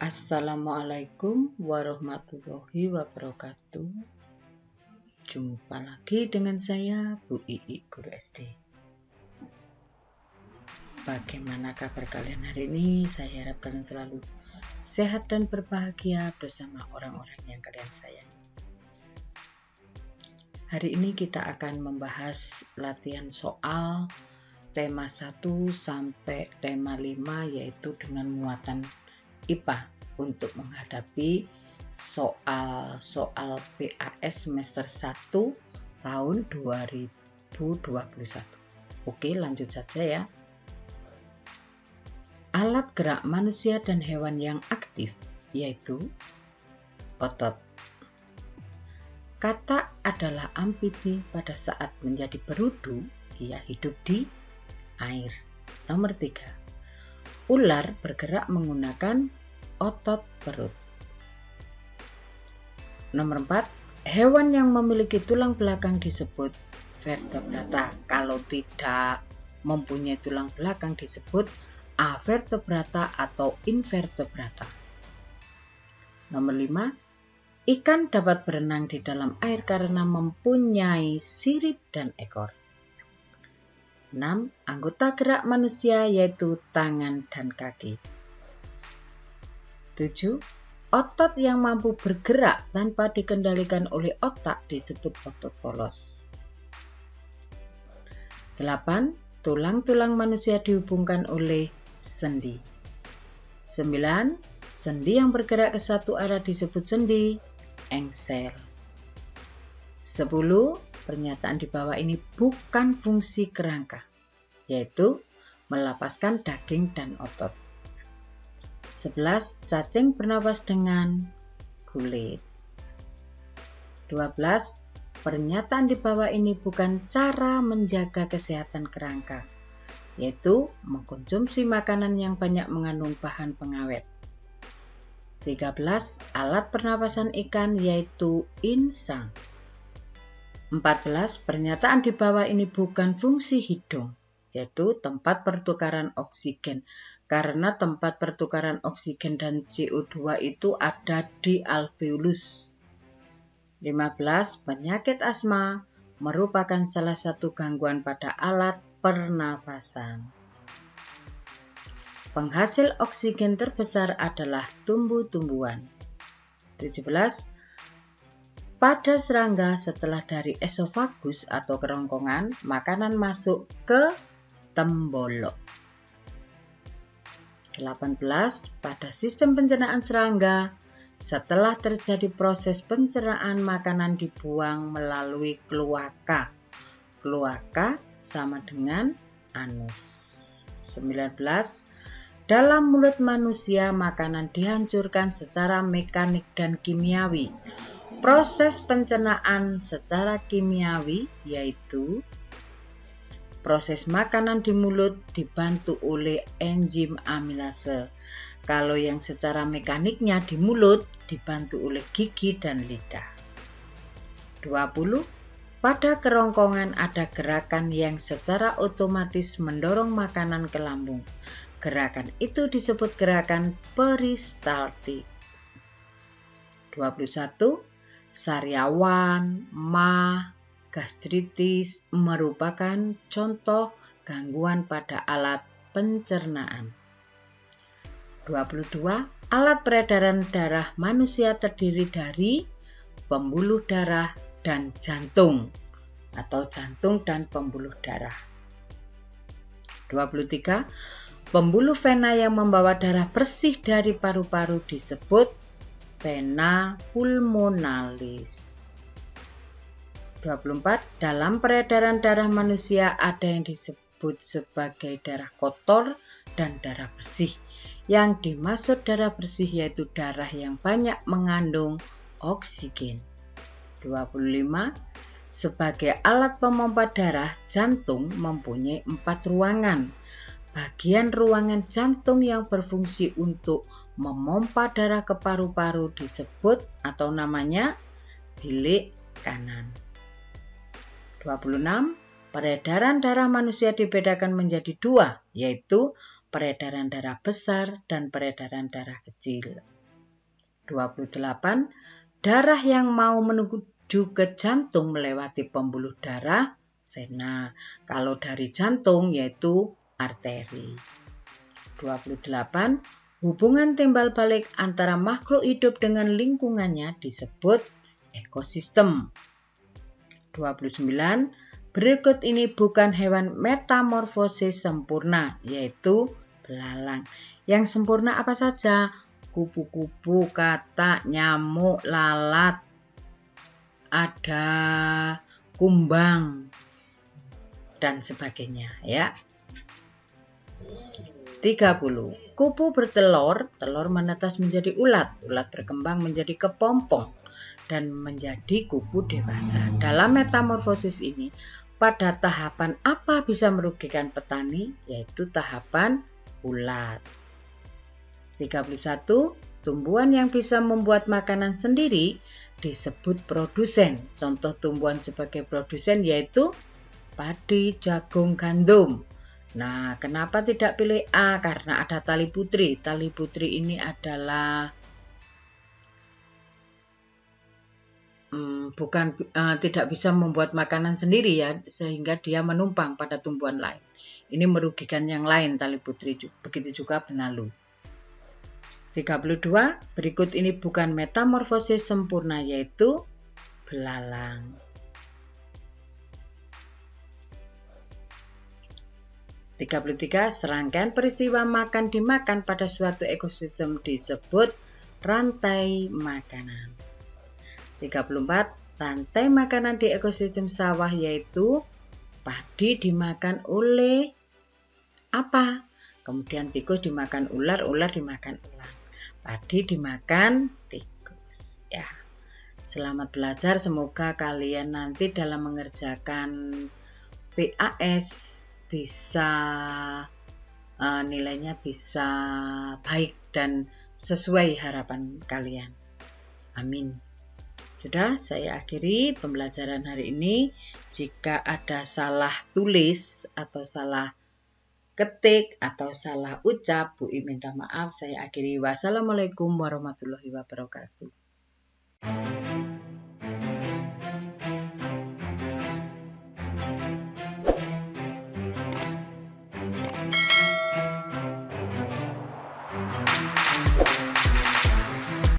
Assalamualaikum warahmatullahi wabarakatuh. Jumpa lagi dengan saya, Bu Ii, Guru SD. Bagaimana kabar kalian hari ini? Saya harap kalian selalu sehat dan berbahagia bersama orang-orang yang kalian sayangi. Hari ini kita akan membahas latihan soal tema 1 sampai tema 5, yaitu dengan muatan IPA untuk menghadapi soal PAS semester 1 tahun 2021. Oke, lanjut saja ya. Alat gerak manusia dan hewan yang aktif yaitu otot. Katak adalah amfibi. Pada saat menjadi berudu, ia hidup di air. Nomor 3. Ular bergerak menggunakan otot perut. Nomor 4. Hewan yang memiliki tulang belakang disebut vertebrata. Kalau tidak mempunyai tulang belakang disebut avertebrata atau invertebrata. Nomor 5. Ikan dapat berenang di dalam air karena mempunyai sirip dan ekor. 6. Anggota gerak manusia yaitu tangan dan kaki. 7. Otot yang mampu bergerak tanpa dikendalikan oleh otak disebut otot polos. 8. Tulang-tulang manusia dihubungkan oleh sendi. 9. Sendi yang bergerak ke satu arah disebut sendi engsel. 10. Pernyataan di bawah ini bukan fungsi kerangka, yaitu melepaskan daging dan otot. 11. Cacing bernapas dengan kulit. 12. Pernyataan di bawah ini bukan cara menjaga kesehatan kerangka, yaitu mengkonsumsi makanan yang banyak mengandung bahan pengawet. 13. Alat pernapasan ikan yaitu insang. 14. Pernyataan di bawah ini bukan fungsi hidung, yaitu tempat pertukaran oksigen, karena tempat pertukaran oksigen dan CO2 itu ada di alveolus. 15. Penyakit asma merupakan salah satu gangguan pada alat pernafasan. Penghasil oksigen terbesar adalah tumbuh-tumbuhan. 17. Pada serangga setelah dari esofagus atau kerongkongan, makanan masuk ke tembolok. 18. Pada sistem pencernaan serangga, setelah terjadi proses pencernaan, makanan dibuang melalui kloaka. Kloaka sama dengan anus. 19. Dalam mulut manusia, makanan dihancurkan secara mekanik dan kimiawi. Proses pencernaan secara kimiawi yaitu proses makanan di mulut dibantu oleh enzim amilase. Kalau yang secara mekaniknya di mulut dibantu oleh gigi dan lidah. 20. Pada kerongkongan ada gerakan yang secara otomatis mendorong makanan ke lambung. Gerakan itu disebut gerakan peristaltik. 21. Sariawan, MAH, gastritis merupakan contoh gangguan pada alat pencernaan. 22. Alat peredaran darah manusia terdiri dari pembuluh darah dan jantung, atau jantung dan pembuluh darah. 23. Pembuluh vena yang membawa darah bersih dari paru-paru disebut vena pulmonalis. 24. Dalam peredaran darah manusia ada yang disebut sebagai darah kotor dan darah bersih. Yang dimaksud darah bersih yaitu darah yang banyak mengandung oksigen. 25. Sebagai alat pemompa darah, jantung mempunyai 4 ruangan. Bagian ruangan jantung yang berfungsi untuk memompa darah ke paru-paru disebut atau namanya bilik kanan. 26. Peredaran darah manusia dibedakan menjadi 2, yaitu peredaran darah besar dan peredaran darah kecil. 28. Darah yang mau menuju ke jantung melewati pembuluh darah, vena. Kalau dari jantung yaitu arteri. 28. Hubungan timbal balik antara makhluk hidup dengan lingkungannya disebut ekosistem. 29. Berikut ini bukan hewan metamorfosis sempurna, yaitu belalang. Yang sempurna apa saja? Kupu-kupu, katak, nyamuk, lalat, ada kumbang, dan sebagainya, ya. 30. Kupu bertelur, telur menetas menjadi ulat, ulat berkembang menjadi kepompong, dan menjadi kupu dewasa. Dalam metamorfosis ini, pada tahapan apa bisa merugikan petani? Yaitu tahapan ulat. 31. Tumbuhan yang bisa membuat makanan sendiri disebut produsen. Contoh tumbuhan sebagai produsen yaitu padi, jagung, gandum. Nah, kenapa tidak pilih A? Karena ada tali putri. Tali putri ini adalah tidak bisa membuat makanan sendiri ya, sehingga dia menumpang pada tumbuhan lain. Ini merugikan yang lain tali putri. Begitu juga benalu. 32. Berikut ini bukan metamorfosis sempurna, yaitu belalang. 33. Serangkaian peristiwa makan dimakan pada suatu ekosistem disebut rantai makanan. 34. Rantai makanan di ekosistem sawah yaitu padi dimakan oleh apa? Kemudian tikus dimakan ular, ular dimakan elang. Padi dimakan tikus. Ya. Selamat belajar, semoga kalian nanti dalam mengerjakan PAS bisa nilainya bisa baik dan sesuai harapan kalian. Amin. Sudah, saya akhiri pembelajaran hari ini. Jika ada salah tulis atau salah ketik atau salah ucap, Bu I minta maaf. Saya akhiri. Wassalamualaikum warahmatullahi wabarakatuh.